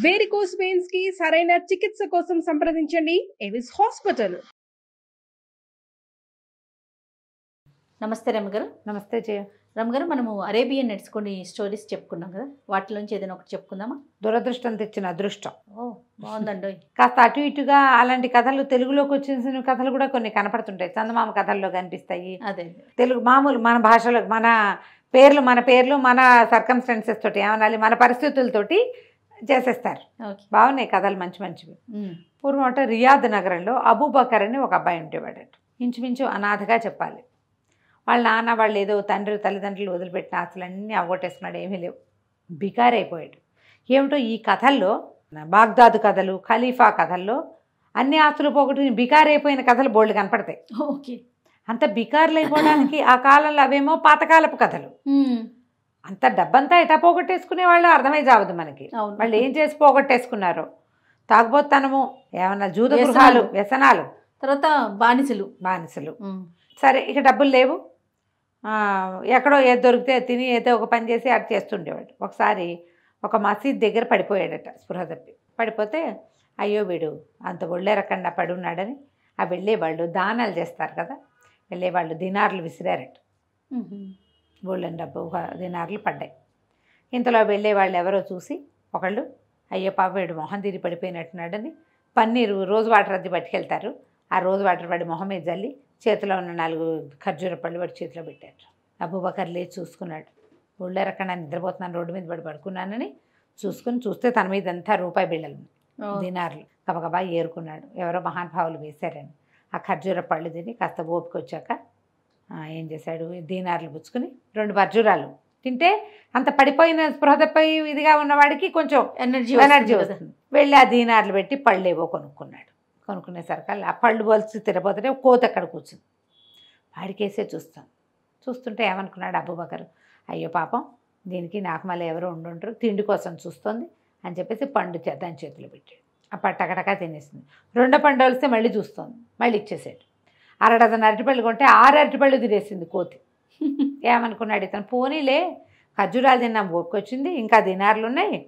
Varicose veins కి సరైన చికిత్స కోసం సంప్రదించండి ఎవిస్ హాస్పిటల్. నమస్తే రమగారు. నమస్తే జయ. రమగారు, మనము అరేబియన్ నట్స్ కొన్ని స్టోరీస్ చెప్పుకున్నాం కదా, వాటిలోంచి ఏదైనా ఒకటి చెప్పుకుందామా? దురదృష్టం తెచ్చిన అదృష్టం. ఓ బాగుందండి. కాస్త అటు ఇటుగా అలాంటి కథలు తెలుగులోకి వచ్చిన కథలు కూడా కొన్ని కనపడుతుంటాయి. చందమామ కథల్లో కనిపిస్తాయి. అదే తెలుగు మామూలు మన భాషలో మన పేర్లు మన సర్కమ్స్టెన్సెస్ తోటి ఏమనాలి, మన పరిస్థితులతోటి చేసేస్తారు. బాగున్నాయి కథలు, మంచి మంచివి. పూర్వం రియాద్ నగరంలో అబూబకర్ అని ఒక అబ్బాయి ఉండేవాడట. ఇంచుమించు అనాథగా చెప్పాలి. వాళ్ళ నాన్న వాళ్ళు ఏదో తల్లిదండ్రులు వదిలిపెట్టిన ఆస్తులన్నీ అవగొట్టేసుకున్నాడు. ఏమీ లేవు, బికారైపోయాడు. ఏమిటో ఈ కథల్లో, బాగ్దాదు కథలు, ఖలీఫా కథల్లో అన్ని ఆస్తులు పోగొట్టుకుని బికారైపోయిన కథలు బోల్డ్ కనపడతాయి. ఓకే. అంత బికారులు అయిపోవడానికి ఆ కాలంలో అవేమో పాతకాలపు కథలు. అంత డబ్బంతా ఎటా పోగొట్టేసుకునే వాళ్ళు అర్థమై జావదు మనకి. వాళ్ళు ఏం చేసి పోగొట్టేసుకున్నారో, తాగుబోతనము, ఏమన్నా జూద గృహాలు, వ్యసనాలు, తర్వాత బానిసలు. సరే, ఇక డబ్బులు లేవు, ఎక్కడో ఏది దొరికితే తిని ఏదో ఒక పని చేసి అటు చేస్తుండేవాడు. ఒకసారి ఒక మసీద్ దగ్గర పడిపోయాడట, స్పృహ తప్పి. పడిపోతే అయ్యో వీడు అంత ఒళ్ళేరకుండా పడున్నాడని ఆ వెళ్ళేవాళ్ళు దానాలు చేస్తారు కదా, వెళ్ళేవాళ్ళు దినార్లు విసిరారట. బోళ్ళని డబ్బు దినార్లు పడ్డాయి. ఇంతలో వెళ్ళేవాళ్ళు ఎవరో చూసి ఒకళ్ళు, అయ్యో పాప వీడు మొహం తీరి పడిపోయినట్టున్నాడని పన్నీరు రోజు వాటర్ అద్దె పట్టుకెళ్తారు. ఆ రోజు వాటర్ వాడి మొహం మీద జల్లి చేతిలో ఉన్న 4 ఖర్జూర పళ్ళు వాడి చేతిలో పెట్టారు. అబూబకర్ లేచి చూసుకున్నాడు. ఒళ్ళేరకుండా నిద్రపోతున్నాను, రోడ్డు మీద పడుకున్నానని చూస్తే తన మీద అంతా రూపాయి బిళ్ళలు, దినార్లు గబగబా ఏరుకున్నాడు. ఎవరో మహానుభావులు వేశారని ఆ ఖర్జూర పళ్ళు తిని కాస్త ఓపిక వచ్చాక ఏం చేశాడు, దీనార్లు పుచ్చుకుని 2 ఖర్జూరాలు తింటే అంత పడిపోయిన స్పృహ తప్పి ఇదిగా ఉన్నవాడికి కొంచెం ఎనర్జీ వస్తుంది. వెళ్ళి ఆ దీనార్లు పెట్టి పళ్ళేవో కొనుక్కున్నాడు. కొనుక్కునేసరికి ఆ పళ్ళు పోల్చి తిరగపోతుంటే కోత అక్కడ కూర్చుంది. వాడికేసే చూస్తుంటే ఏమనుకున్నాడు అబూబకర్, అయ్యో పాపం దీనికి నాకు మళ్ళీ ఎవరో ఉండుంటారు, తిండి కోసం చూస్తుంది అని చెప్పేసి పండు దాని చేతిలో పెట్టాడు. ఆ పట్టకటకా తినేసింది. 2 పండు వలిస్తే మళ్ళీ చూస్తుంది, మళ్ళీ ఇచ్చేసాడు. 6 డజన్ అరటిపళ్ళు కొంటే 6 అరటిపళ్ళు తినేసింది కోతి. ఏమనుకున్నాడు ఇతను, పోనీలే ఖర్జూరాలు తిన్నాం, ఓపిక వచ్చింది, ఇంకా దినార్లు ఉన్నాయి,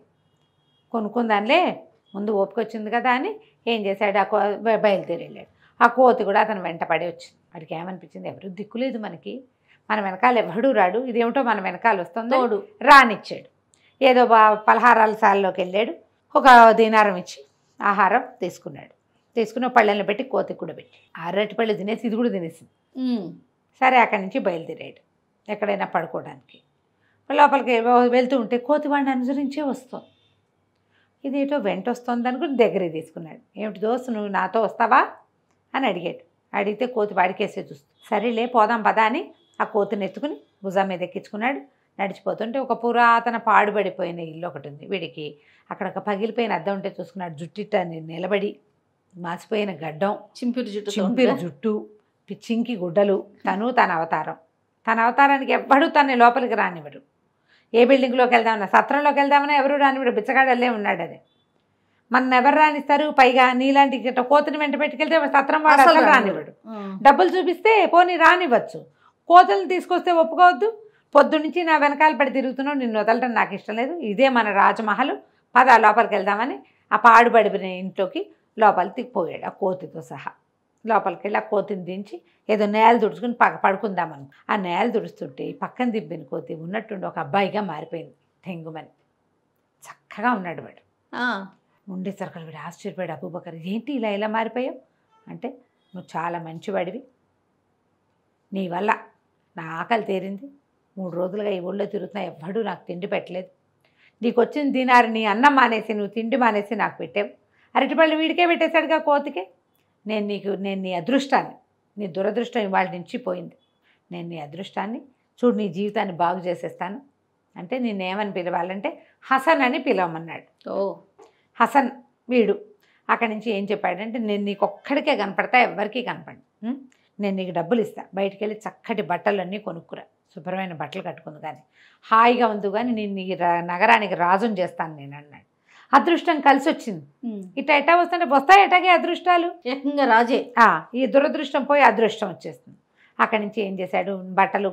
కొనుక్కుందానిలే, ముందు ఓపిక వచ్చింది కదా అని ఏం చేశాడు, బయలుదేరి వెళ్ళాడు. ఆ కోతి కూడా అతను వెంట పడి వచ్చింది. వాడికి ఏమనిపించింది, ఎవరు దిక్కులేదు మనకి, మన వెనకాల ఎవడూ రాడు, ఇదేమిటో మన వెనకాల వస్తుందో రానిచ్చాడు. ఏదో పలహారాల సాల్లోకి వెళ్ళాడు. ఒక దీనారం ఇచ్చి ఆహారం తీసుకున్న పళ్ళెలను పెట్టి కోతికి కూడా పెట్టి 6 అరటిపళ్ళు తినేసి ఇది కూడా తినేసింది. సరే, అక్కడి నుంచి బయలుదేరాడు ఎక్కడైనా పడుకోవడానికి. లోపలికి వెళ్తూ ఉంటే కోతి వాడిని అనుసరించే వస్తుంది. ఇదేటో వెంట వస్తుంది అనుకుని దగ్గరికి తీసుకున్నాడు. ఏమిటి దోస్తు, నువ్వు నాతో వస్తావా అని అడిగాడు. అడిగితే కోతి వాడికేసే చూస్తుంది. సరేలే పోదాం పదా అని ఆ కోతిని ఎత్తుకుని భుజం మీద ఎక్కించుకున్నాడు. నడిచిపోతుంటే ఒక పురాతన పాడుబడిపోయిన ఇల్లు ఒకటి ఉంది. వీడికి అక్కడ ఒక పగిలిపోయిన అద్దం ఉంటే చూసుకున్నాడు. జుట్టిట నిలబడి మాసిపోయిన గడ్డం, చింపిరి జుట్టు, చింకి గుడ్డలు, తన అవతారానికి ఎవ్వడూ తన లోపలికి రానివ్వడు. ఏ బిల్డింగ్లోకి వెళ్దామన్నా, సత్రంలోకి వెళ్దామన్నా ఎవరు రానివ్వడు, బిచ్చగాడల్లే ఉన్నాడు. అది మన ఎవరు రానిస్తారు, పైగా నీలాంటి కోతిని వెంట పెట్టుకెళ్తే సత్రం వాడు అసలు రానివ్వడు. డబ్బులు చూపిస్తే పోనీ రానివ్వచ్చు, కోతులను తీసుకొస్తే ఒప్పుకోవద్దు. పొద్దున్నుంచి నా వెనకాల పడి తిరుగుతున్నావు, నిన్ను వదలటం నాకు ఇష్టం లేదు, ఇదే మన రాజమహల్, పద లోపలికి వెళ్దామని ఆ పాడుబడిన ఇంట్లోకి లోపలికి పోయాడు ఆ కోతితో సహా. లోపలికి వెళ్ళి ఆ కోతిని దించి ఏదో నేల దుడుచుకుని పడుకుందామని ఆ నేల దుడుస్తుంటే పక్కన దింపిన కోతి ఉన్నట్టుండి ఒక అబ్బాయిగా మారిపోయింది. తెంగుమని చక్కగా ఉన్నాడు వాడు. ఉండేసరికి వీడు ఆశ్చర్యపోయాడు. అబూబకర్, ఏంటి ఇలా మారిపోయావు అంటే, నువ్వు చాలా మంచివాడివి, నీ వల్ల నా ఆకలి తీరింది, 3 రోజులుగా ఈ ఊళ్ళో తిరుగుతున్నా, ఎవ్వడూ నాకు తిండి పెట్టలేదు, నీకు వచ్చిన దినారు నీ అన్నం మానేసి నువ్వు తిండి మానేసి నాకు పెట్టావు, అరటిపళ్ళు వీడికే పెట్టేశాడుగా కోతికే, నేను నీ అదృష్టాన్ని, నీ దురదృష్టం ఇవాళ నుంచి పోయింది, నేను నీ అదృష్టాన్ని చూడు, నీ జీవితాన్ని బాగు చేసేస్తాను అంటే నిన్నేమని పిలవాలంటే హసన్ అని పిలవమన్నాడు. హసన్ వీడు అక్కడి నుంచి ఏం చెప్పాడంటే, నేను నీకు ఒక్కడికే కనపడతా, ఎవ్వరికీ కనపడి, నేను నీకు డబ్బులు ఇస్తాను, బయటికి వెళ్ళి చక్కటి బట్టలన్నీ కొనుక్కురా, శుభ్రమైన బట్టలు కట్టుకుంది కానీ హాయిగా ఉంది, కానీ నేను ఈ నగరానికి రాజుని చేస్తాను నేను అన్నాడు. అదృష్టం కలిసి వచ్చింది. ఎటా వస్తుంటే వస్తాయి ఎటాగే అదృష్టాలు, ఏకంగా రాజే. ఈ దురదృష్టం పోయి అదృష్టం వచ్చేస్తుంది. అక్కడి నుంచి ఏం చేశాడు, బట్టలు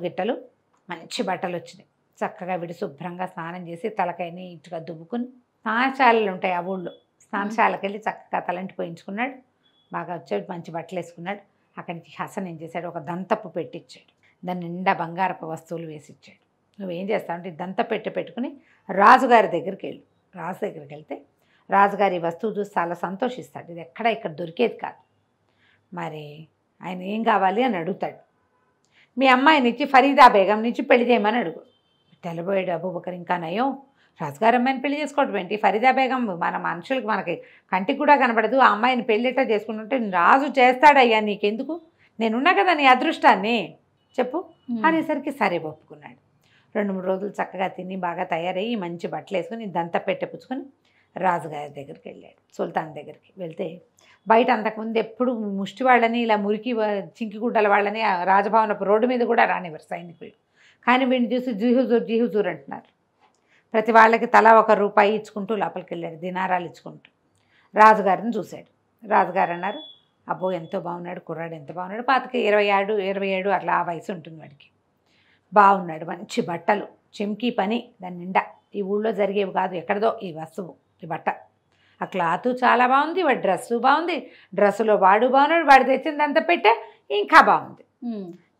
మంచి బట్టలు వచ్చినాయి. చక్కగా వీడు శుభ్రంగా స్నానం చేసి తలకాయని ఇటుగా దువ్వుకుని స్నానశాలలు ఉంటాయి ఆ ఊళ్ళో. స్నానశాలకు వెళ్ళి చక్కగా తలంటి పోయించుకున్నాడు. బాగా వచ్చాడు, మంచి బట్టలు వేసుకున్నాడు. అక్కడి నుంచి హసన్ ఏం చేశాడు, ఒక దంతపు పెట్టిచ్చాడు. దాని నిండా బంగారపు వస్తువులు వేసిచ్చాడు. నువ్వేం చేస్తావు అంటే దంత పెట్టుకుని రాజుగారి దగ్గరికి వెళ్ళు. రాజు దగ్గరికి వెళ్తే రాజుగారి ఈ వస్తువు చూసి చాలా సంతోషిస్తాడు. ఇది ఇక్కడ దొరికేది కాదు. మరి ఆయన ఏం కావాలి అని అడుగుతాడు. మీ అమ్మాయిని ఇచ్చి ఫరీదా బేగం నుంచి పెళ్లి చేయమని అడుగు. తెల్లబోయాడు అబూబకర్. ఇంకా నయం, రాజుగారి అమ్మాయిని పెళ్లి చేసుకోవడం ఏంటి? ఫరీదా బేగం మన మనుషులకి మనకి కంటికి కూడా కనబడదు. ఆ అమ్మాయిని పెళ్ళిట చేసుకుంటుంటే రాజు చేస్తాడయ్యా, నీకెందుకు, నేనున్నా కదా నీ అదృష్టాన్ని చెప్పు అనేసరికి సరే ఒప్పుకున్నాడు. 2-3 రోజులు చక్కగా తిని బాగా తయారయ్యి మంచి బట్టలు వేసుకుని దంత పుచ్చుకొని రాజుగారి దగ్గరికి వెళ్ళాడు. సుల్తాన్ దగ్గరికి వెళ్తే బయట అంతకుముందు ఎప్పుడు ముష్టి వాళ్ళని ఇలా మురికి చింకిగుడ్డల వాళ్ళని రాజభవనపు రోడ్డు మీద కూడా రానివ్వరు సైనికులు. కానీ వీడిని చూసి జీహుజూర్ అంటున్నారు. ప్రతి వాళ్ళకి తలా ₹1 ఇచ్చుకుంటూ లోపలికి వెళ్ళాడు, దినారాలు ఇచ్చుకుంటూ. రాజుగారిని చూశాడు. రాజుగారు అన్నారు, అబ్బో ఎంతో బాగున్నాడు కుర్రాడు, ఎంత బాగున్నాడు, 27 అట్లా ఆ వయసు ఉంటుంది వాడికి. బాగున్నాడు, మంచి బట్టలు, చెంకీ పని దాని నిండా. ఈ ఊళ్ళో జరిగేవి కాదు, ఎక్కడదో ఈ వస్తువు, ఈ బట్ట. ఆ క్లాత్ చాలా బాగుంది, వాడి డ్రెస్సు బాగుంది, డ్రెస్సులో వాడు బాగున్నాడు, వాడు తెచ్చిన దంత పెట్టే ఇంకా బాగుంది.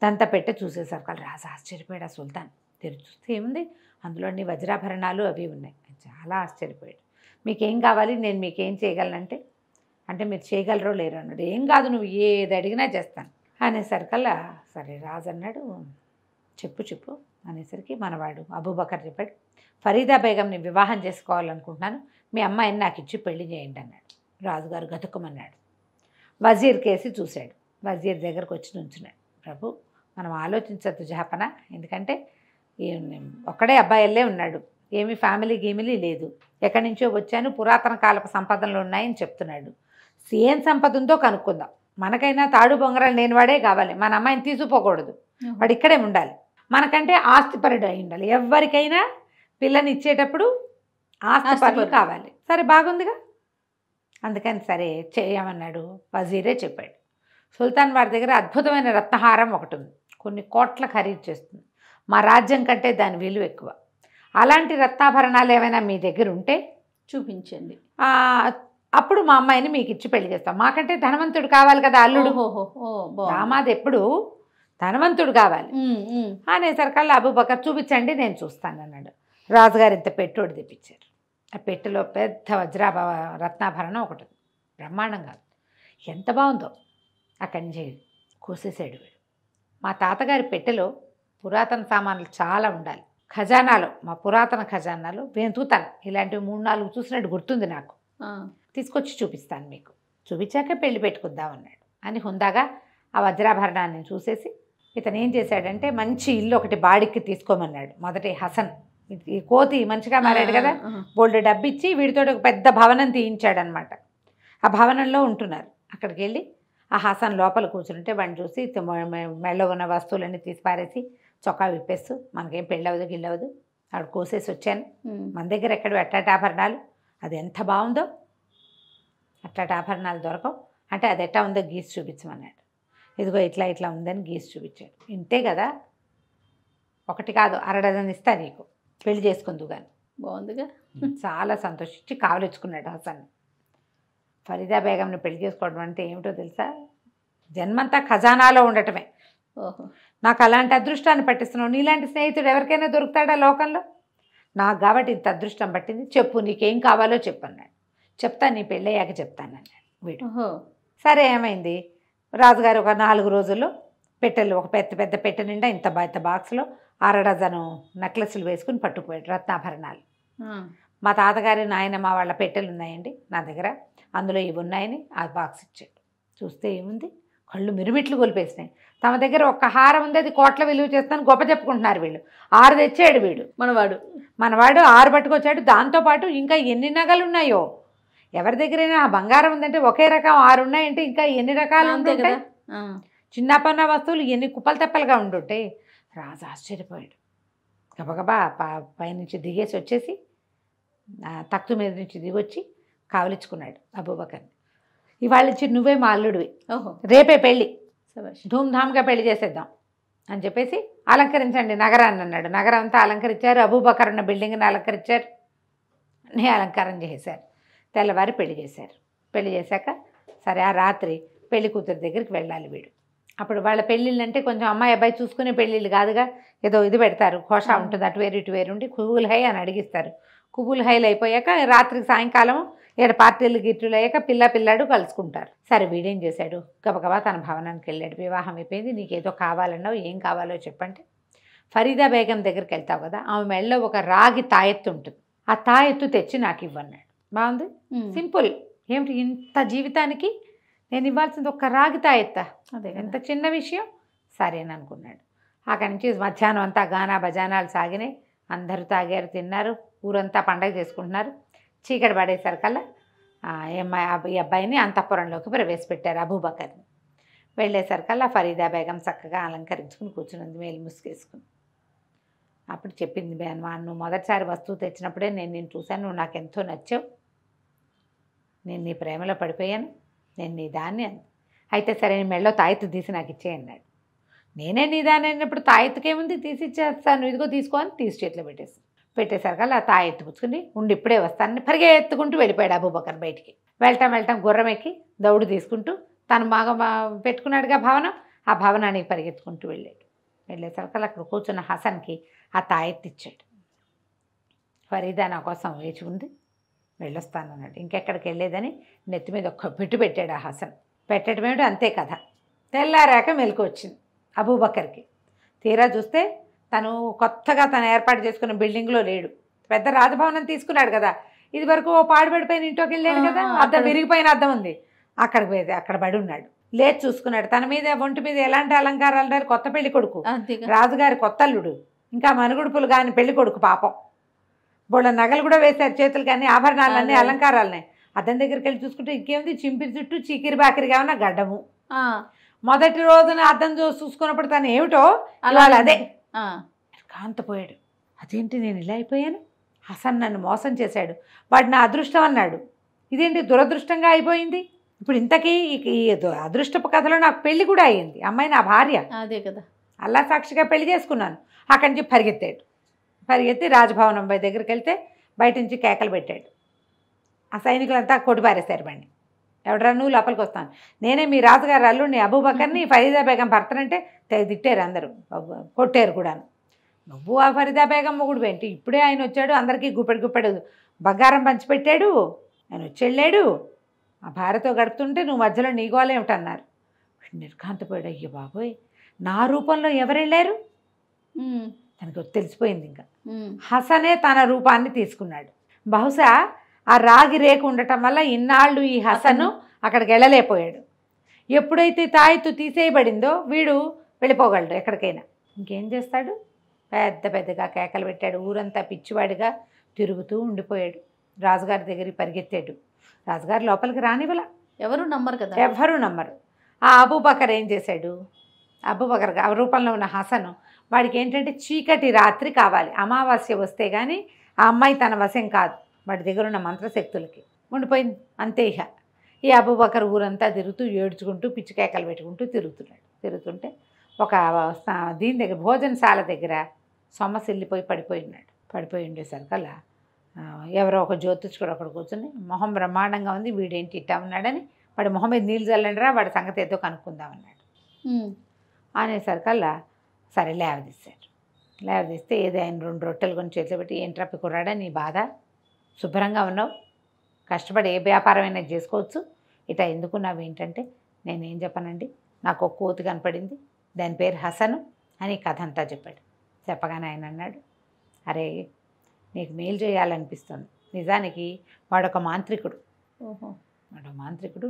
దంత పెట్టే చూసేసరికి రాజు ఆశ్చర్యపోయాడు. సుల్తాన్ తెరిచి చూస్తే ఏముంది, అందులో అన్ని వజ్రాభరణాలు అవి ఉన్నాయి. చాలా ఆశ్చర్యపోయాడు. మీకేం కావాలి, నేను మీకేం చేయగలనంటే, అంటే మీరు చేయగలరో లేరు అన్నాడు. ఏం కాదు, నువ్వు ఏది అడిగినా చేస్తాను అనేసరికల్లా సరే రాజు అన్నాడు, చెప్పు అనేసరికి మనవాడు అబూబకర్ చెప్పాడు, ఫరీదా బేగంని వివాహం చేసుకోవాలనుకుంటున్నాను, మీ అమ్మాయిని నాకు ఇచ్చి పెళ్లి చేయండి అన్నాడు. రాజుగారు గతుక్కుమన్నాడు. వజీర్ కేసి చూశాడు. వజీర్ దగ్గరకు వచ్చి నుంచున్నాడు. ప్రభు, మనం ఆలోచించద్దు జహాపన, ఎందుకంటే ఒక్కడే అబ్బాయిల్లే ఉన్నాడు, ఏమి ఫ్యామిలీ గీమిలీ లేదు, ఎక్కడి నుంచో వచ్చాను, పురాతన కాలపు సంపదలు ఉన్నాయని చెప్తున్నాడు. ఏం సంపద ఉందో కనుక్కుందాం, మనకైనా తాడు బొంగరాలు లేని వాడే కావాలి, మన అమ్మాయిని తీసుకుపోకూడదు, వాడు ఇక్కడే ఉండాలి, మనకంటే ఆస్తిపరుడు అయి ఉండాలి. ఎవరికైనా పిల్లని ఇచ్చేటప్పుడు ఆస్తిపరులు కావాలి. సరే బాగుందిగా, అందుకని సరే చేయమన్నాడు. వజీరే చెప్పాడు. సుల్తాన్ వారి దగ్గర అద్భుతమైన రత్నహారం ఒకటి ఉంది, కొన్ని కోట్ల ఖరీదు చేస్తుంది, మా రాజ్యం కంటే దాని విలువ ఎక్కువ. అలాంటి రత్నాభరణాలు ఏమైనా మీ దగ్గర ఉంటే చూపించండి, అప్పుడు మా అమ్మాయిని మీకు ఇచ్చి పెళ్లి చేస్తాం. మాకంటే ధనవంతుడు కావాలి కదా అల్లుడు, దామాది ఎప్పుడు ధనవంతుడు కావాలి అనేసరికల్లా అబూబకర్ చూపించండి నేను చూస్తాను అన్నాడు. రాజుగారు ఇంత పెట్టోడు తెప్పించారు. ఆ పెట్టెలో పెద్ద రత్నాభరణం ఒకటి, బ్రహ్మాండం కాదు, ఎంత బాగుందో. అక్కడి నుంచి కోసేసాడు వీడు. మా తాతగారి పెట్టెలో పురాతన సామాన్లు చాలా ఉండాలి, ఖజానాలో, మా పురాతన ఖజానాలో వెతుకుతాను, ఇలాంటివి 3-4 చూసినట్టు గుర్తుంది నాకు, తీసుకొచ్చి చూపిస్తాను మీకు, చూపించాక పెళ్లి పెట్టుకుందామన్నాడు అని హుందాగా ఆ వజ్రాభరణాన్ని చూసేసి ఇతను ఏం చేశాడంటే మంచి ఇల్లు ఒకటి బాడికి తీసుకోమన్నాడు. మొదటి హసన్, ఈ కోతి మంచిగా మారాడు కదా, బోల్డ్ డబ్బిచ్చి వీడితో ఒక పెద్ద భవనం తీయించాడనమాట. ఆ భవనంలో ఉంటున్నారు. అక్కడికి వెళ్ళి ఆ హసన్ లోపల కూర్చుంటే వాడిని చూసి మెళ్ళో ఉన్న వస్తువులన్నీ తీసి పారేసి చొక్కా విప్పేస్తూ, మనకేం పెళ్ళవదు గిల్లవదు, ఆవిడ కోసేసి వచ్చాను, మన దగ్గర ఎక్కడ అట్టాటి ఆభరణాలు, అది ఎంత బాగుందో, అట్టాటి ఆభరణాలు దొరకవు అంటే అది ఎట్టా ఉందో గీసి చూపించమన్నాడు. ఇదిగో ఇట్లా ఉందని గీసి చూపించాడు. ఇంతే కదా, ఒకటి కాదు 6 డజన్ ఇస్తా నీకు, పెళ్లి చేసుకుందు కానీ. బాగుందిగా. చాలా సంతోషించి కావలించుకున్నాడు హసన్. ఫరీదా బేగంని పెళ్లి చేసుకోవడం అంటే ఏమిటో తెలుసా, జన్మంతా ఖజానాలో ఉండటమే. నాకు అలాంటి అదృష్టాన్ని పట్టిస్తున్నావు, నీలాంటి స్నేహితుడు ఎవరికైనా దొరుకుతాడా లోకంలో, నాకు కాబట్టి ఇంత అదృష్టం పట్టింది, చెప్పు నీకేం కావాలో చెప్పన్నాడు. చెప్తా, నీ పెళ్ళయ్యాక చెప్తానన్నాడు వీడు. సరే ఏమైంది, రాజుగారు ఒక 4 రోజుల్లో పెట్టెలు, ఒక పెద్ద పెట్టె నిండా ఇంత బాక్స్లో 6 డజను నెక్లెస్లు వేసుకుని పట్టుకుపోయాడు, రత్నాభరణాలు. మా తాతగారి నాయనమ్మ వాళ్ళ పెట్టెలు ఉన్నాయండి నా దగ్గర, అందులో ఇవి ఉన్నాయని ఆ బాక్స్ ఇచ్చాడు. చూస్తే ఏముంది, కళ్ళు మిరుమిట్లు కొలిపేసినాయి. తమ దగ్గర ఒక్క హారం ఉంది, అది కోట్ల విలువ చేస్తాను గొప్ప చెప్పుకుంటున్నారు వీళ్ళు. 6 తెచ్చాడు వీడు, మనవాడు 6 పట్టుకొచ్చాడు. దాంతోపాటు ఇంకా ఎన్ని నగలు ఉన్నాయో, ఎవరి దగ్గరైనా ఆ బంగారం ఉందంటే ఒకే రకం 6 ఉన్నాయంటే ఇంకా ఎన్ని రకాలు ఉంటాయి, చిన్నపన్న వస్తువులు ఎన్ని కుప్పలు తెప్పలుగా ఉండుంటాయి. రాజు ఆశ్చర్యపోయాడు. గబగబా పైనుంచి దిగేసి వచ్చేసి తక్తు మీద నుంచి దిగొచ్చి కావలించుకున్నాడు అబూబకర్ని. ఇవాళ నుంచి నువ్వే మా అల్లుడివి, రేపే పెళ్ళి, ధూమ్ధామ్గా పెళ్లి చేసేద్దాం అని చెప్పేసి అలంకరించండి నగరాన్ని అన్నాడు. నగరం అంతా అలంకరించారు, అబూబకర్ ఉన్న బిల్డింగ్ని అలంకరించారు. అన్నీ అలంకారం చేశారు. తెల్లవారి పెళ్లి చేశారు. పెళ్లి చేశాక సరే ఆ రాత్రి పెళ్లి కూతురు దగ్గరికి వెళ్ళాలి వీడు. అప్పుడు వాళ్ళ పెళ్ళిళ్ళు అంటే కొంచెం అమ్మాయి అబ్బాయి చూసుకునే పెళ్ళిళ్ళు కాదుగా, ఏదో ఇది పెడతారు, కోషా ఉంటుంది, అటు వేరు ఇటు వేరు ఉండి కుబుల్ హై అని అడిగిస్తారు. కుబుల్ హైలు అయిపోయాక రాత్రికి సాయంకాలం ఏడు పార్టీలు గిట్టులు అయ్యాక పిల్లాడు కలుసుకుంటారు. సరే వీడేం చేశాడు, గబగబా తన భవనానికి వెళ్ళాడు. వివాహం అయిపోయింది, నీకేదో కావాలన్నావు, ఏం కావాలో చెప్పంటే ఫరీదా బేగం దగ్గరికి వెళ్తావు కదా, ఆమె మెళ్ళలో ఒక రాగి తాయెత్తు ఉంటుంది, ఆ తాయెత్తు తెచ్చి నాకు ఇవ్వన్నాడు. బాగుంది, సింపుల్. ఏమిటి ఇంత జీవితానికి నేను ఇవ్వాల్సింది ఒక్క రాగి తాయెత్తా, అదే ఎంత చిన్న విషయం. సరేననుకున్నాడు. అక్కడి నుంచి మధ్యాహ్నం అంతా గానా బజానాలు సాగినాయి. అందరూ తాగారు, తిన్నారు, ఊరంతా పండగ చేసుకుంటున్నారు. చీకటి పడేసరికల్లా ఈ అబ్బాయిని అంతఃపురంలోకి ప్రవేశపెట్టారు, అబూబకర్ని. వెళ్ళేసరికల్లా ఫరీదా బేగం చక్కగా అలంకరించుకుని కూర్చున్నది, మేలు ముసుగేసుకుని. అప్పుడు చెప్పింది, నువ్వు మొదటిసారి వస్తువు తెచ్చినప్పుడే నేను నిన్ను చూశాను, నువ్వు నాకు ఎంతో నచ్చావు, నేను నీ ప్రేమలో పడిపోయాను, నేను నీ దాన్ని అంది. అయితే సరే నీ మెళ్ళో తాయెత్తు తీసి నాకు ఇచ్చేయన్నాడు. నేనే నీ దాన్ని అయినప్పుడు తాయెత్తుకేముంది, తీసి ఇచ్చేస్తాను, ఇదిగో తీసుకో అని తీసి చేతిలో పెట్టేసరికల్లా ఆ తాయెత్తు పుచ్చుకుని ఉండి ఇప్పుడే వస్తానని పరిగెత్తుకుంటూ వెళ్ళిపోయాడు అబూబకర్ బయటికి. వెళ్ళటం గుర్రం ఎక్కి దౌడు తీసుకుంటూ తను బాగా పెట్టుకున్నాడుగా భవనం, ఆ భవనానికి పరిగెత్తుకుంటూ వెళ్ళేసరికల్లా అక్కడ కూర్చున్న హసన్కి ఆ తాయెత్తు ఇచ్చాడు. ఫరీదా నా కోసం వేచి ఉంది, వెళ్ళొస్తానన్నాడు. ఇంకెక్కడికి వెళ్ళేదని నెత్తి మీద ఒక్క పెట్టు పెట్టాడు ఆ హసన్. పెట్టడం ఏమిటో అంతే కథ. తెల్లారాక మెలకు వచ్చింది అబూబకర్కి. తీరా చూస్తే తను కొత్తగా తను ఏర్పాటు చేసుకున్న బిల్డింగ్లో లేడు. పెద్ద రాజభవనం తీసుకున్నాడు కదా, ఇది వరకు ఓ పాడుపడిపోయిన ఇంట్లోకి వెళ్ళాడు కదా, అద్దం విరిగిపోయిన అద్దం ఉంది, అక్కడ పడి ఉన్నాడు. లేచి చూసుకున్నాడు. తన మీద ఒంటి మీద ఎలాంటి అలంకారాలు లేరు. కొత్త పెళ్లి కొడుకు, రాజుగారి కొత్తల్లుడు, ఇంకా మనుగుడుపులు కాని పెళ్లి కొడుకు పాపం. బోళ్ళ నగలు కూడా వేశారు చేతులు, కానీ ఆభరణాలన్నీ అలంకారాలనే. అద్దం దగ్గరికి వెళ్ళి చూసుకుంటే ఇంకేముంది, చింపిరి చుట్టూ చీకిరి బాకిరిగా ఉన్న గడ్డము. మొదటి రోజున అద్దం చూసుకున్నప్పుడు తను ఏమిటో ఇవాళ అదే కాంతపోయాడు. అదేంటి నేను ఇలా అయిపోయాను, హసన్ నన్ను మోసం చేశాడు, వాడు నా అదృష్టం అన్నాడు, ఇదేంటి దురదృష్టంగా అయిపోయింది. ఇప్పుడు ఇంతకీ ఈ అదృష్టపు కథలో నాకు పెళ్లి కూడా అయ్యింది, అమ్మాయి నా భార్య, అదే కదా, అల్లా సాక్షిగా పెళ్లి చేసుకున్నాను. అక్కడి నుంచి పరిగెత్తి రాజభవనం దగ్గరికి వెళ్తే బయట నుంచి కేకలు పెట్టాడు. ఆ సైనికులంతా కొట్టిపారేశారు బండి. ఎవడరా నువ్వు, లోపలికి వస్తాను, నేనే మీ రాజుగారు అల్లుడిని అబూబకర్ని, ఫరీదా బేగం భర్తనంటే తిట్టారు అందరూ, కొట్టారు కూడాను. నువ్వు ఆ ఫరీదా బేగం మొగుడు ఏంటి, ఇప్పుడే ఆయన వచ్చాడు, అందరికీ గుప్పెడు బంగారం పంచిపెట్టాడు, ఆయన వచ్చి వెళ్ళాడు, ఆ భార్యతో గడుపుతుంటే నువ్వు మధ్యలో నీగోలేమిటన్నారు. నిర్ఘాంతపోయాడు. అయ్యో బాబోయ్, నా రూపంలో ఎవరు వెళ్ళారు, తనకు తెలిసిపోయింది. ఇంకా హసనే తన రూపాన్ని తీసుకున్నాడు. బహుశా ఆ రాగి రేకు ఉండటం వల్ల ఇన్నాళ్ళు ఈ హసను అక్కడికి వెళ్ళలేకపోయాడు. ఎప్పుడైతే తాయెత్తు తీసేయబడిందో వీడు వెళ్ళిపోగలడు ఎక్కడికైనా. ఇంకేం చేస్తాడు, పెద్దగా కేకలు పెట్టాడు. ఊరంతా పిచ్చివాడిగా తిరుగుతూ ఉండిపోయాడు. రాజుగారి దగ్గరికి పరిగెత్తాడు. రాజుగారు లోపలికి రానివ్వల, ఎవరు నమ్మరు కదా, ఎవరు నమ్మరు. ఆ అబూబకర్ ఏం చేశాడు, అబూబకర్ ఆ రూపంలో ఉన్న హసను వాడికి ఏంటంటే చీకటి రాత్రి కావాలి, అమావాస్య వస్తే కానీ ఆ అమ్మాయి తన వశం కాదు, వాడి దగ్గర ఉన్న మంత్రశక్తులకి ఉండిపోయింది. అంతే. ఇక ఈ అబూబకర్ ఊరంతా తిరుగుతూ ఏడ్చుకుంటూ పిచ్చికేకలు పెట్టుకుంటూ తిరుగుతుంటే ఒక దీని దగ్గర భోజనశాల దగ్గర సొమ్మసిల్లిపోయి పడిపోయి ఉండేసరికల్లా ఎవరో ఒక జ్యోతిష్కుడు అక్కడ కూర్చొని, మొహం బ్రహ్మాండంగా ఉంది, వీడేంటి ఇట్టా ఉన్నాడని, వాడి మొహం మీద నీళ్ళు చల్లండిరా, వాడి సంగతి ఏదో కనుక్కుందామన్నాడు. అనేసరికల్లా సరే లేవదీస్తే ఏదో ఆయన 2 రొట్టెలు కొని చేతిలో పెట్టి, ఏంట్రా కుర్రాడా నీ బాధ, శుభ్రంగా ఉన్నావు, కష్టపడి ఏ వ్యాపారమైనా చేసుకోవచ్చు, ఇట ఎందుకున్నావు ఏంటంటే, నేనేం చెప్పానండి, నాకు ఒక కోతి కనపడింది, దాని పేరు హసను అని కథ అంతా చెప్పాడు. చెప్పగానే ఆయన అన్నాడు, అరే నీకు మేలు చేయాలనిపిస్తుంది, నిజానికి వాడొక మాంత్రికుడు,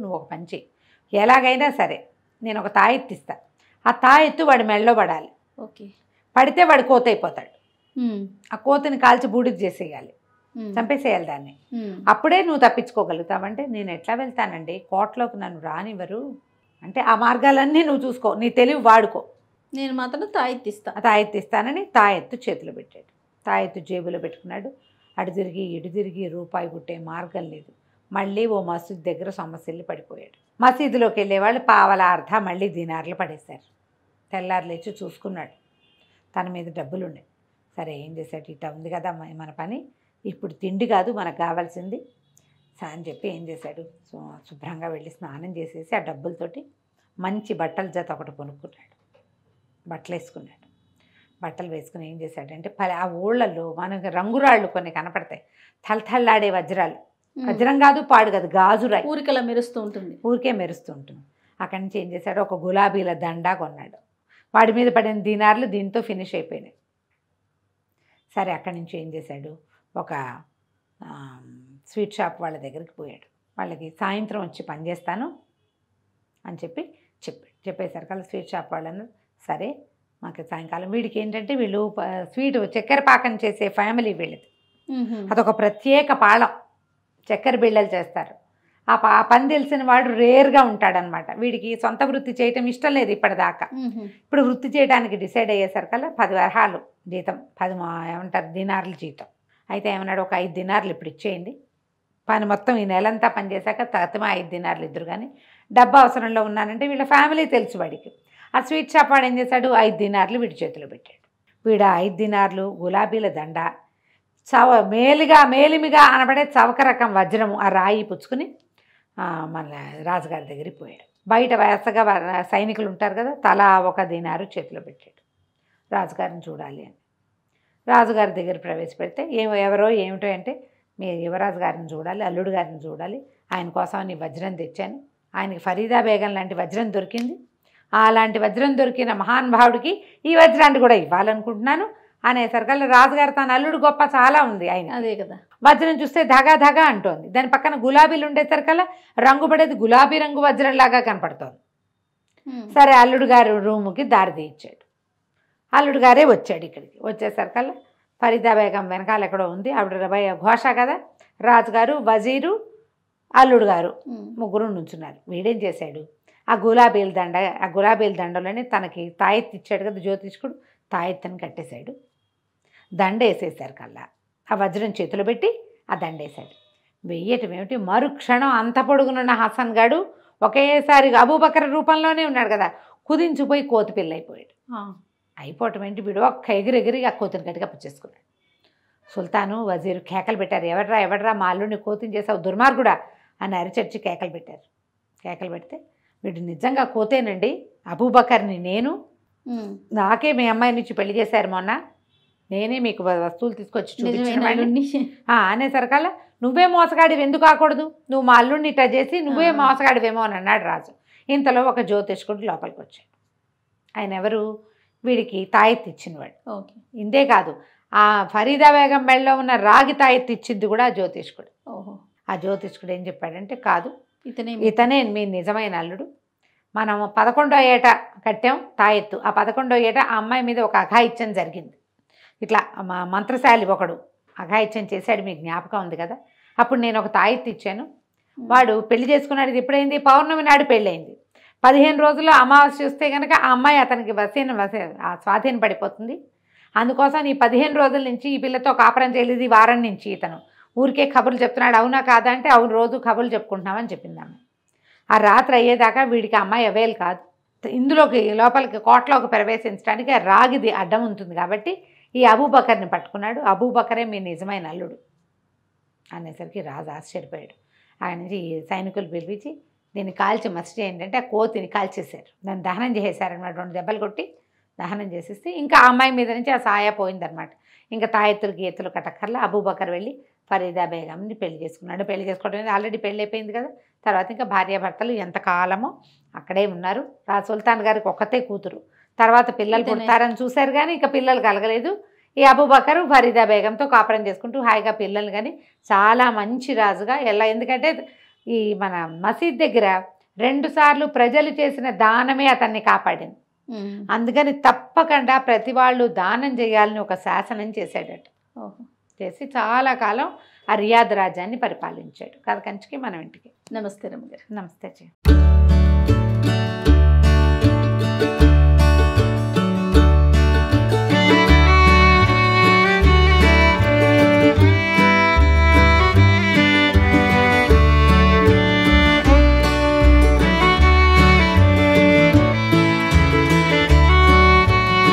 నువ్వు ఒక పని చెయ్యి, ఎలాగైనా సరే నేను ఒక తాయెత్తు ఇస్తా, ఆ తాయెత్తు వాడి మెళ్ళలో పడాలి, ఓకే, పడితే వాడు కోత అయిపోతాడు, ఆ కోతిని కాల్చి బూడిద చేసేయాలి, చంపేసేయాలి దాన్ని, అప్పుడే నువ్వు తప్పించుకోగలుగుతావంటే, నేను ఎట్లా వెళ్తానండి, కోటలోకి నన్ను రానివ్వరు అంటే, ఆ మార్గాలన్నీ నువ్వు చూసుకో, నీ తెలివి వాడుకో, నేను మాత్రం తాయెత్తిస్తానని తాయెత్తు చేతిలో పెట్టాడు. తాయెత్తు జేబులో పెట్టుకున్నాడు. అటు తిరిగి ఇటు తిరిగి రూపాయి పుట్టే మార్గం లేదు. మళ్ళీ ఓ మసీదు దగ్గర సొమ్మసిల్లి పడిపోయాడు. మసీదులోకి వెళ్ళేవాళ్ళు పావలా అర్ధ మళ్ళీ దినార్లు పడేశారు. తెల్లారు లేచి చూసుకున్నాడు, తన మీద డబ్బులు ఉన్నాయి. సరే ఏం చేశాడు, ఇట్లా ఉంది కదా మన పని, ఇప్పుడు తిండి కాదు మనకు కావాల్సింది అని చెప్పి ఏం చేశాడు, శుభ్రంగా వెళ్ళి స్నానం చేసేసి ఆ డబ్బులతోటి మంచి బట్టల జత ఒకటి కొనుక్కున్నాడు. బట్టలు వేసుకున్నాడు. బట్టలు వేసుకుని ఏం చేశాడంటే ఆ ఊళ్ళల్లో మనకి రంగురాళ్ళు కొన్ని కనపడతాయి, తలతల్లాడే వజ్రాలు. వజ్రం కాదు, పాడు కాదు, గాజురాయి. ఊరికలా మెరుస్తూ ఉంటుంది. ఊరికే మెరుస్తూ ఉంటుంది. అక్కడి నుంచి ఏం చేశాడు, ఒక గులాబీల దండా కొన్నాడు. వాడి మీద పడిన దీనార్లు దీంతో ఫినిష్ అయిపోయినాయి. సరే అక్కడి నుంచి ఏం చేశాడు, ఒక స్వీట్ షాప్ వాళ్ళ దగ్గరికి పోయాడు. వాళ్ళకి సాయంత్రం వచ్చి పనిచేస్తాను అని చెప్పేసరికి వాళ్ళ స్వీట్ షాప్ వాళ్ళను సరే మాకు సాయంకాలం. వీడికి ఏంటంటే వీళ్ళు స్వీట్ చక్కెర పాకం చేసే ఫ్యామిలీ వీళ్ళది. అదొక ప్రత్యేక పాళం, చక్కెర బిళ్ళలు చేస్తారు. ఆ పని తెలిసిన వాడు రేర్గా ఉంటాడనమాట. వీడికి సొంత వృత్తి చేయటం ఇష్టం లేదు ఇప్పటిదాకా. ఇప్పుడు వృత్తి చేయడానికి డిసైడ్ అయ్యేసరికల్లా 10 వరహాలు జీతం, 10 దినార్లు జీతం. అయితే ఏమన్నాడు, ఒక 5 దినార్లు ఇప్పుడు ఇచ్చేయండి, పని మొత్తం ఈ నెలంతా పనిచేశాక తమ 5 దినార్లు ఇద్దరు. కానీ డబ్బు అవసరంలో ఉన్నానంటే వీళ్ళ ఫ్యామిలీ తెలుసు వాడికి. ఆ స్వీట్ షాప్ వాడు ఏం చేశాడు, 5 దినార్లు వీడి చేతిలో పెట్టాడు. వీడు 5 దినార్లు, గులాబీల దండ, మేలిమిగా అనబడే చవక రకం వజ్రము, ఆ రాయి పుచ్చుకుని మన రాజుగారి దగ్గరికి పోయాడు. బయట వరుసగా సైనికులు ఉంటారు కదా, తలా 1 దినారు చేతిలో పెట్టాడు. రాజుగారిని చూడాలి అని రాజుగారి దగ్గర ప్రవేశపెడితే ఎవరో ఏమిటో అంటే, మీ యువరాజు గారిని చూడాలి, అల్లుడు గారిని చూడాలి, ఆయన కోసం నీ వజ్రం తెచ్చాను, ఆయనకి ఫరీదా బేగం లాంటి వజ్రం దొరికింది, అలాంటి వజ్రం దొరికిన మహానుభావుడికి ఈ వజ్రాన్ని కూడా ఇవ్వాలనుకుంటున్నాను అనేసరికల్లా రాజుగారు తన అల్లుడు గొప్ప చాలా ఉంది ఆయన. అదే కదా, వజ్రం చూస్తే ధగా ధగా అంటోంది. దాని పక్కన గులాబీలు ఉండేసరికల్లా రంగు పడేది గులాబీ రంగు వజ్రంలాగా కనపడుతోంది. సరే అల్లుడు గారు రూముకి దారి తీయించాడు. అల్లుడు గారే వచ్చాడు. ఇక్కడికి వచ్చేసరికల్లా ఫరీదా బేగం వెనకాల ఎక్కడో ఉంది, ఆవిడ ఘోష కదా, రాజుగారు, వజీరు, అల్లుడు గారు ముగ్గురు నుంచున్నారు. వీడేం చేశాడు, ఆ గులాబీల దండలోనే తనకి తాయెత్తు ఇచ్చాడు కదా జ్యోతిష్కుడు, తాయెత్తుని కట్టేశాడు. దండ వేసేసరికల్లా ఆ వజ్రం చేతిలో పెట్టి ఆ దండ వేశాడు. వెయ్యటం ఏమిటి, మరుక్షణం అంత పొడుగునున్న హసన్ గాడు ఒకేసారి అబూబకర్ రూపంలోనే ఉన్నాడు కదా, కుదించిపోయి కోతి పిల్ల అయిపోయాడు. అయిపోవటం ఏంటి, వీడు ఒక్క ఎగిరెగిరి ఆ కోతిని గట్టిగా పుచ్చేసుకున్నాడు. సుల్తాను, వజీరు కేకలు పెట్టారు, ఎవడ్రా మా అల్లుడిని కోతిని చేసావు దుర్మార్గుడా అని అరిచర్చి కేకలు పెట్టారు. కేకలు పెడితే వీడు నిజంగా కోతేనండి, అబూబకర్ని నేను, నాకే మీ అమ్మాయి నుంచి పెళ్లి చేశారు మొన్న, నేనే మీకు వస్తువులు తీసుకొచ్చి చూపించాను అనేసరికల్లా నువ్వే మోసగాడివి ఎందుకు కాకూడదు, నువ్వు మా అల్లుడిని ఇట్లా చేసి నువ్వే మోసగాడివేమో అని అన్నాడు రాజు. ఇంతలో ఒక జ్యోతిష్కుడు లోపలికి వచ్చాడు. ఆయన ఎవరు, వీడికి తాయెత్తు ఇచ్చినవాడు. ఇంతే కాదు, ఆ ఫరీదా బేగం మెడలో ఉన్న రాగి తాయెత్తు ఇచ్చింది కూడా ఆ జ్యోతిష్కుడు. ఆ జ్యోతిష్కుడు ఏం చెప్పాడంటే, కాదు ఇతనే మీ నిజమైన అల్లుడు, మనం 11వ ఏట కట్టాం తాయెత్తు, ఆ 11వ ఏట ఆ అమ్మాయి మీద ఒక అఘాయిత్యం జరిగింది, ఇట్లా మా మంత్రశాలి ఒకడు అఘాయిత్యం చేశాడు, మీకు జ్ఞాపకం ఉంది కదా, అప్పుడు నేను ఒక తాయెత్తు ఇచ్చాను, వాడు పెళ్లి చేసుకున్నాడు, ఇది ఎప్పుడైంది, పౌర్ణమి నాడు పెళ్ళయింది, 15 రోజుల్లో అమావాస్య చూస్తే కనుక ఆ అమ్మాయి అతనికి స్వాధీనం పడిపోతుంది, అందుకోసం ఈ 15 రోజుల నుంచి ఈ పిల్లతో కాపురం చేయలేదు, ఈ వారం నుంచి ఇతను ఊరికే కబుర్లు చెప్తున్నాడు, అవునా కాదా అంటే అవును రోజు కబుర్లు చెప్పుకుంటున్నామని చెప్పింది ఆమె. ఆ రాత్రి అయ్యేదాకా వీడికి అమ్మాయి అవేలు కాదు, ఇందులోకి లోపలికి కోటలోకి ప్రవేశించడానికి ఆ రాగిది అడ్డం ఉంటుంది కాబట్టి ఈ అబూబకర్ని పట్టుకున్నాడు, అబూబకరే మీ నిజమైన అల్లుడు అనేసరికి రాజు ఆశ్చర్యపోయాడు. ఆయన నుంచి సైనికులు పిలిపించి దీన్ని కాల్చి మస్ట్ ఏంటంటే ఆ కోతిని కాల్చేశారు, దాన్ని దహనం చేసేసారనమాట, 2 దెబ్బలు కొట్టి దహనం చేసేస్తే ఇంకా ఆ అమ్మాయి మీద నుంచి ఆ సాయ పోయిందనమాట. ఇంకా తాయెత్తులు గీతలు కట్టక్కర్లా అబూబకర్ వెళ్ళి ఫరీదా బేగంని పెళ్లి చేసుకున్నాడు. పెళ్లి చేసుకోవడం ఆల్రెడీ పెళ్ళి అయిపోయింది కదా, తర్వాత ఇంకా భార్యాభర్తలు ఎంతకాలమో అక్కడే ఉన్నారు. సుల్తాన్ గారికి ఒక్కతే కూతురు, తర్వాత పిల్లలు పుడతారని చూశారు కానీ ఇంకా పిల్లలు కలగలేదు. ఈ అబూబకర్ ఫరీదా బేగంతో కాపురం చేసుకుంటూ హాయిగా పిల్లలు కానీ చాలా మంచి రాజుగా ఎందుకంటే ఈ మన మసీద్ దగ్గర 2 సార్లు ప్రజలు చేసిన దానమే అతన్ని కాపాడింది. అందుకని తప్పకుండా ప్రతి వాళ్ళు దానం చేయాలని ఒక శాసనం చేశాడట. చేసి చాలా కాలం ఆ రియాద్ రాజ్యాన్ని పరిపాలించాడు. కథ కంచికి మనం ఇంటికి. నమస్తే రమ్మ గారు. నమస్తే.